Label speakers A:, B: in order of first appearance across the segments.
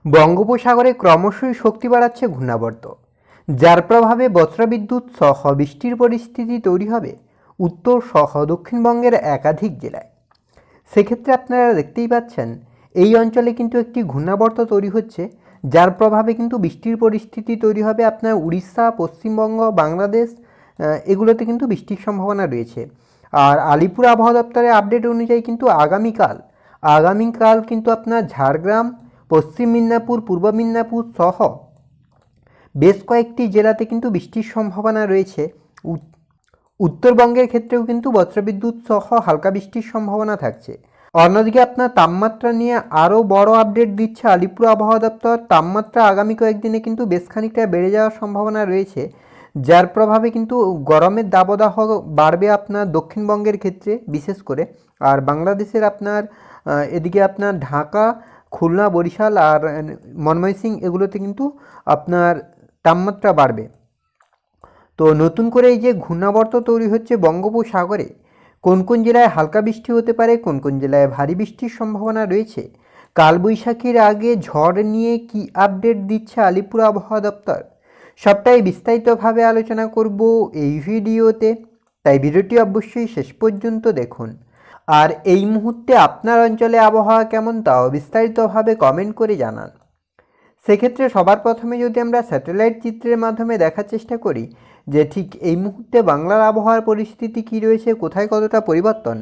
A: বঙ্গোপসাগরে ক্রমশই শক্তি বাড়াচ্ছে ঘূর্ণাবর্ত, যার প্রভাবে বজ্রবিদ্যুৎ সহ বৃষ্টির পরিস্থিতি তৈরি হবে উত্তর সহ দক্ষিণবঙ্গের একাধিক জেলায়। সেক্ষেত্রে আপনারা দেখতেই পাচ্ছেন এই অঞ্চলে কিন্তু একটি ঘূর্ণাবর্ত তৈরি হচ্ছে, যার প্রভাবে কিন্তু বৃষ্টির পরিস্থিতি তৈরি হবে আপনার উড়িষ্যা, পশ্চিমবঙ্গ, বাংলাদেশ, এগুলোতে কিন্তু বৃষ্টির সম্ভাবনা রয়েছে। আর আলিপুর আবহাওয়া দপ্তরের আপডেট অনুযায়ী কিন্তু আগামীকাল কিন্তু আপনার ঝাড়গ্রাম, পশ্চিম মিদনাপুর, পূর্ব মিদনাপুর সহ বেশ কয়েকটি জেলাতে কিন্তু বৃষ্টির সম্ভাবনা রয়েছে। উত্তরবঙ্গের ক্ষেত্রেও কিন্তু বজ্রবিদ্যুৎ সহ হালকা বৃষ্টির সম্ভাবনা থাকছে। অন্যদিকে আপনার তাপমাত্রা নিয়ে আরও বড় আপডেট দিচ্ছে আলিপুর আবহাওয়া দপ্তর। তাপমাত্রা আগামী কয়েকদিনে কিন্তু বেশ খানিকটা বেড়ে যাওয়ার সম্ভাবনা রয়েছে, যার প্রভাবে কিন্তু গরমের দাবদাহ বাড়বে আপনার দক্ষিণবঙ্গের ক্ষেত্রে বিশেষ করে। আর বাংলাদেশের আপনার এদিকে আপনার ঢাকা, খুলনা, বরিশাল আর ময়মনসিংহ এগুলোতে কিন্তু আপনার তাপমাত্রা বাড়বে। তো নতুন করে এই যে ঘূর্ণাবর্ত তৈরি হচ্ছে বঙ্গোপসাগরে, কোন কোন জেলায় হালকা বৃষ্টি হতে পারে, কোন কোন জেলায় ভারী বৃষ্টির সম্ভাবনা রয়েছে, কালবৈশাখীর আগে ঝড় নিয়ে কি আপডেট দিচ্ছে আলিপুর আবহাওয়া দপ্তর, সবটাই বিস্তারিতভাবে আলোচনা করব এই ভিডিওতে। তাই ভিডিওটি অবশ্যই শেষ পর্যন্ত দেখুন। আর এই মুহূর্তে আপনার অঞ্চলে আবহাওয়া কেমন তাও বিস্তারিতভাবে কমেন্ট করে জানান। সেক্ষেত্রে সবার প্রথমে যদি আমরা স্যাটেলাইট চিত্রের মাধ্যমে দেখার চেষ্টা করি যে ঠিক এই মুহূর্তে বাংলার আবহাওয়ার পরিস্থিতি কী রয়েছে, কোথায় কতটা পরিবর্তন,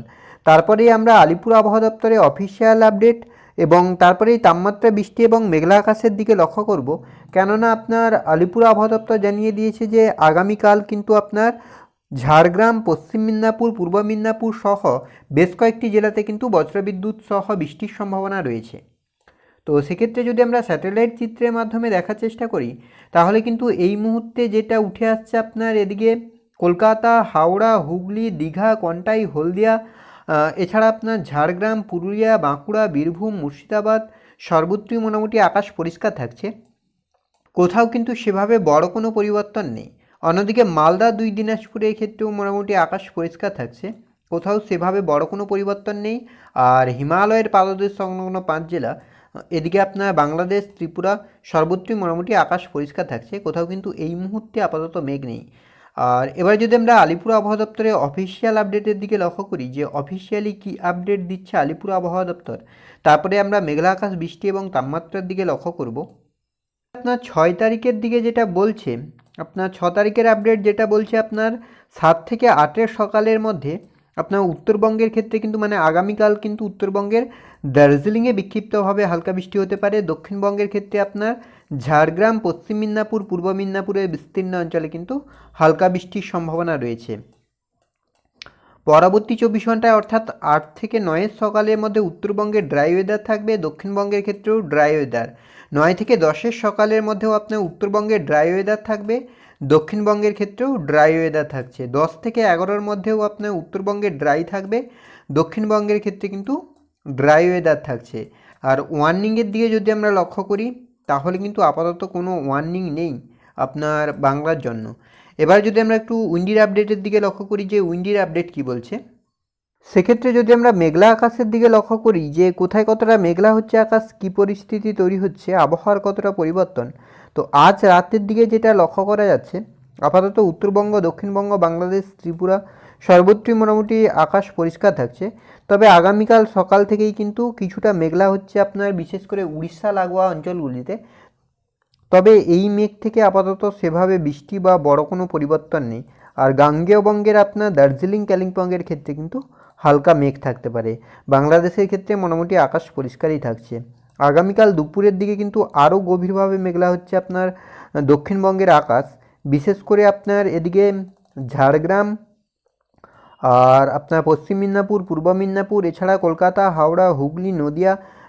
A: তারপরেই আমরা আলিপুর আবহাওয়া দপ্তরের অফিসিয়াল আপডেট এবং তারপরেই তাপমাত্রা, বৃষ্টি এবং মেঘলা আকাশের দিকে লক্ষ্য করব। কেননা আপনার আলিপুর আবহাওয়া দপ্তর জানিয়ে দিয়েছে যে আগামীকাল কিন্তু আপনার ঝাড়গ্রাম, পশ্চিম মিদনাপুর, পূর্ব মিদনাপুর সহ বেশ কয়েকটি জেলাতে কিন্তু বজ্রবিদ্যুৎ সহ বৃষ্টির সম্ভাবনা রয়েছে। তো সেক্ষেত্রে যদি আমরা স্যাটেলাইট চিত্রের মাধ্যমে দেখার চেষ্টা করি, তাহলে কিন্তু এই মুহূর্তে যেটা উঠে আসছে আপনার এদিকে কলকাতা, হাওড়া, হুগলি, দীঘা, কন্টাই, হলদিয়া, এছাড়া আপনার ঝাড়গ্রাম, পুরুলিয়া, বাঁকুড়া, বীরভূম, মুর্শিদাবাদ সর্বত্রই মোটামুটি আকাশ পরিষ্কার থাকছে। কোথাও কিন্তু সেভাবে বড় কোনো পরিবর্তন নেই। অন্যদিকে মালদা, দিনাজপুরের ক্ষেত্রেও মোটামুটি আকাশ পরিষ্কার থাকছে, কোথাও সেভাবে বড় কোনো পরিবর্তন নেই। আর হিমালয়ের পাদদেশ সংলগ্ন 5 জেলা, এদিকে আপনার বাংলাদেশ, ত্রিপুরা সর্বত্রই মোটামুটি আকাশ পরিষ্কার থাকছে, কোথাও কিন্তু এই মুহূর্তে আপাতত মেঘ নেই। আর এবার যদি আমরা আলিপুর আবহাওয়া দপ্তরের অফিসিয়াল আপডেটের দিকে লক্ষ্য করি যে অফিসিয়ালি কী আপডেট দিচ্ছে আলিপুর আবহাওয়া দপ্তর, তারপরে আমরা মেঘলা আকাশ, বৃষ্টি এবং তাপমাত্রার দিকে লক্ষ্য করব। আপনার 6 তারিখের দিকে যেটা বলছে, আপনার 6 তারিখের আপডেট যেটা বলছে আপনার 7 থেকে 8-এর সকালের মধ্যে আপনার উত্তরবঙ্গের ক্ষেত্রে কিন্তু মানে আগামীকাল কিন্তু উত্তরবঙ্গের দার্জিলিংয়ে বিক্ষিপ্তভাবে হালকা বৃষ্টি হতে পারে। দক্ষিণবঙ্গের ক্ষেত্রে আপনার ঝাড়গ্রাম, পশ্চিম মিদনাপুর, পূর্ব মিদনাপুরের বিস্তীর্ণ অঞ্চলে কিন্তু হালকা বৃষ্টির সম্ভাবনা রয়েছে। পরবর্তী 24 ঘন্টায় অর্থাৎ 8 থেকে 9-এর সকালের মধ্যে উত্তরবঙ্গে ড্রাই ওয়েদার থাকবে, দক্ষিণবঙ্গের ক্ষেত্রেও ড্রাই ওয়েদার। 9 থেকে 10-এর সকালের মধ্যেও আপনার উত্তরবঙ্গে ড্রাই ওয়েদার থাকবে, দক্ষিণবঙ্গের ক্ষেত্রেও ড্রাই ওয়েদার থাকছে। 10 থেকে 11-এর মধ্যেও আপনার উত্তরবঙ্গে ড্রাই থাকবে, দক্ষিণবঙ্গের ক্ষেত্রে কিন্তু ড্রাই ওয়েদার থাকছে। আর ওয়ার্নিংয়ের দিকে যদি আমরা লক্ষ্য করি, তাহলে কিন্তু আপাতত কোনো ওয়ার্নিং নেই আপনার বাংলার জন্য। এবার যদি আমরা একটু উইন্ডির আপডেটের দিকে লক্ষ্য করি যে উইন্ডির আপডেট কি বলছে, সেক্ষেত্রে যদি আমরা মেঘলা আকাশের দিকে লক্ষ্য করি যে কোথায় কতটা মেঘলা হচ্ছে আকাশ, কী পরিস্থিতি তৈরি হচ্ছে, আবহাওয়ার কতটা পরিবর্তন, তো আজ রাতের দিকে যেটা লক্ষ্য করা যাচ্ছে আপাতত উত্তরবঙ্গ, দক্ষিণবঙ্গ, বাংলাদেশ, ত্রিপুরা সর্বত্রই মোটামুটি আকাশ পরিষ্কার থাকছে। তবে আগামীকাল সকাল থেকেই কিন্তু কিছুটা মেঘলা হচ্ছে আপনার বিশেষ করে উড়িষ্যা লাগোয়া অঞ্চলগুলিতে। তবে এই মেঘ থেকে আপাতত সেভাবে বৃষ্টি বা বড় কোনো পরিবর্তন নেই। আর গাঙ্গেয় বঙ্গের আপনার দার্জিলিং, কালিম্পংয়ের ক্ষেত্রে কিন্তু হালকা মেঘ থাকতে পারে। বাংলাদেশের ক্ষেত্রে মোটামুটি আকাশ পরিষ্কারই থাকছে। আগামীকাল দুপুরের দিকে কিন্তু আরও গভীরভাবে মেঘলা হচ্ছে আপনার দক্ষিণবঙ্গের আকাশ, বিশেষ করে আপনার এদিকে ঝাড়গ্রাম আর আপনার পশ্চিম মিদনাপুর, পূর্ব মিদনাপুর, এছাড়া কলকাতা, হাওড়া, হুগলি,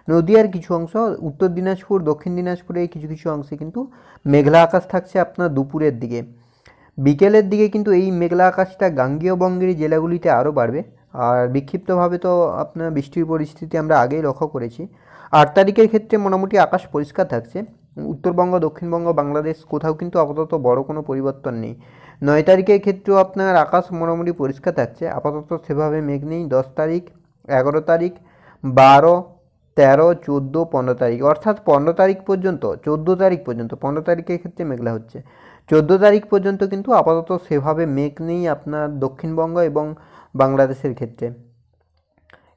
A: নদিয়ার কিছু অংশ, উত্তর দিনাজপুর, দক্ষিণ দিনাজপুরের কিছু কিছু অংশে কিন্তু মেঘলা আকাশ থাকছে আপনার দুপুরের দিকে। বিকেলের দিকে কিন্তু এই মেঘলা আকাশটা গাঙ্গেয় বঙ্গের জেলাগুলিতে আরও বাড়বে। আর বিক্ষিপ্তভাবে তো আপনার বৃষ্টির পরিস্থিতি আমরা আগেই লক্ষ্য করেছি। 8 তারিখের ক্ষেত্রে মোটামুটি আকাশ পরিষ্কার থাকছে, উত্তরবঙ্গ, দক্ষিণবঙ্গ, বাংলাদেশ কোথাও কিন্তু আপাতত বড় কোনো পরিবর্তন নেই। 9 তারিখের ক্ষেত্রেও আপনার আকাশ মোটামুটি পরিষ্কার থাকছে, আপাতত সেভাবে মেঘ নেই। 10 তারিখ, 11 তারিখ, 12, 13, 14, 15 তারিখ, অর্থাৎ 15 তারিখ পর্যন্ত, 14 তারিখ পর্যন্ত, 15 তারিখের ক্ষেত্রে মেঘলা হচ্ছে, 14 তারিখ পর্যন্ত কিন্তু আপাতত সেভাবে মেঘ নেই আপনার দক্ষিণবঙ্গ এবং বাংলাদেশের ক্ষেত্রে।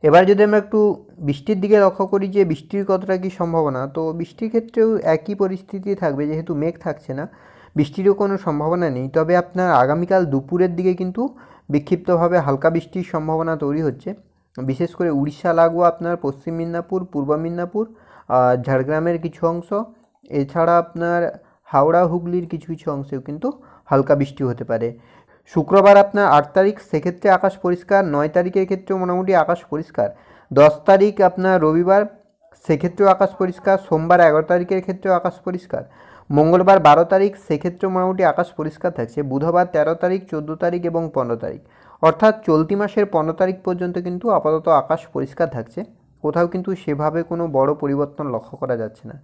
A: এবার যদি আমরা একটু বৃষ্টির দিকে লক্ষ্য করি যে বৃষ্টির কতটা কী সম্ভাবনা, তো বৃষ্টির ক্ষেত্রেও একই পরিস্থিতি থাকবে, যেহেতু মেঘ থাকছে না, বৃষ্টিরও কোনো সম্ভাবনা নেই। তবে আপনার আগামীকাল দুপুরের দিকে কিন্তু বিক্ষিপ্তভাবে হালকা বৃষ্টির সম্ভাবনা তৈরি হচ্ছে, বিশেষ করে উড়িষ্যা লাগোয়া আপনার পশ্চিম মিদনাপুর, পূর্ব মিদনাপুর, ঝাড়গ্রামের কিছু অংশ, এছাড়া আপনার হাওড়া হুগলির কিছু কিছু অংশেও কিন্তু হালকা বৃষ্টি হতে পারে। শুক্রবার আপনার 8 তারিখ, সেক্ষেত্রে আকাশ পরিষ্কার। 9 তারিখের ক্ষেত্রেও মোটামুটি আকাশ পরিষ্কার। 10 তারিখ আপনার রবিবার, সেক্ষেত্রেও আকাশ পরিষ্কার। সোমবার 11 তারিখের ক্ষেত্রেও আকাশ পরিষ্কার। মঙ্গলবার 12 তারিখ, সেক্ষেত্রেও মোটামুটি আকাশ পরিষ্কার থাকছে। বুধবার 13 তারিখ, 14 তারিখ এবং 15 তারিখ, অর্থাৎ চলতি মাসের 15 তারিখ পর্যন্ত কিন্তু আপাতত আকাশ পরিষ্কার থাকছে, কোথাও কিন্তু সেভাবে কোনো বড় পরিবর্তন লক্ষ্য করা যাচ্ছে না।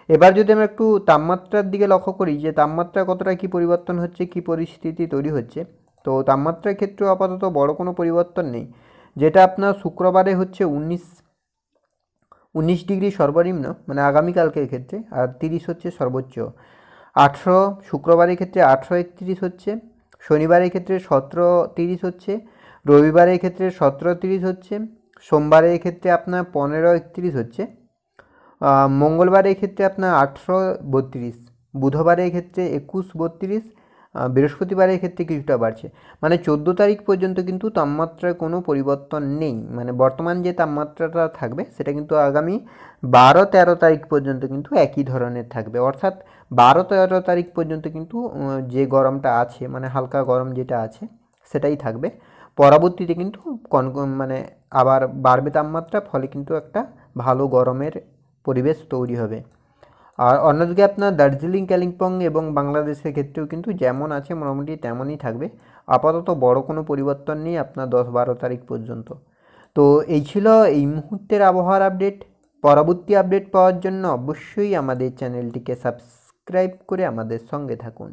A: এবার যদি আমরা একটু তাপমাত্রার দিকে লক্ষ্য করি যে তাপমাত্রা কতটা কী পরিবর্তন হচ্ছে, কী পরিস্থিতি তৈরি হচ্ছে, তো তাপমাত্রার ক্ষেত্রেও আপাতত বড় কোনো পরিবর্তন নেই। যেটা আপনার শুক্রবারে হচ্ছে 19 ডিগ্রি সর্বনিম্ন, মানে আগামীকালকের ক্ষেত্রে, আর 30 হচ্ছে সর্বোচ্চ। 18 শুক্রবারের ক্ষেত্রে 18-31 হচ্ছে, শনিবারের ক্ষেত্রে 17-30 হচ্ছে, রবিবারের ক্ষেত্রে 17-30 হচ্ছে, সোমবারের ক্ষেত্রে আপনার 15-31 হচ্ছে, মঙ্গলবারের ক্ষেত্রে আপনার 18-32, বুধবারের ক্ষেত্রে 21-32, বৃহস্পতিবারের ক্ষেত্রে কিছুটা বাড়ছে। মানে 14 তারিখ পর্যন্ত কিন্তু তাপমাত্রার কোনো পরিবর্তন নেই, মানে বর্তমান যে তাপমাত্রাটা থাকবে সেটা কিন্তু আগামী 12-13 তারিখ পর্যন্ত কিন্তু একই ধরনের থাকবে, অর্থাৎ 12-13 তারিখ পর্যন্ত কিন্তু যে গরমটা আছে, মানে হালকা গরম যেটা আছে সেটাই থাকবে। পরবর্তীতে কিন্তু মানে আবার বাড়বে তাপমাত্রা, ফলে কিন্তু একটা ভালো গরমের পরিবেশ তৈরি হবে। আর অন্যদিকে আপনার দার্জিলিং, কালিম্পং এবং বাংলাদেশের ক্ষেত্রেও কিন্তু যেমন আছে মোটামুটি তেমনই থাকবে, আপাতত বড় কোনো পরিবর্তন নেই আপনার 10-12 তারিখ পর্যন্ত। তো এই ছিল এই মুহূর্তের আবহাওয়ার আপডেট। পরবর্তী আপডেট পাওয়ার জন্য অবশ্যই আমাদের চ্যানেলটিকে সাবস্ক্রাইব করে আমাদের সঙ্গে থাকুন।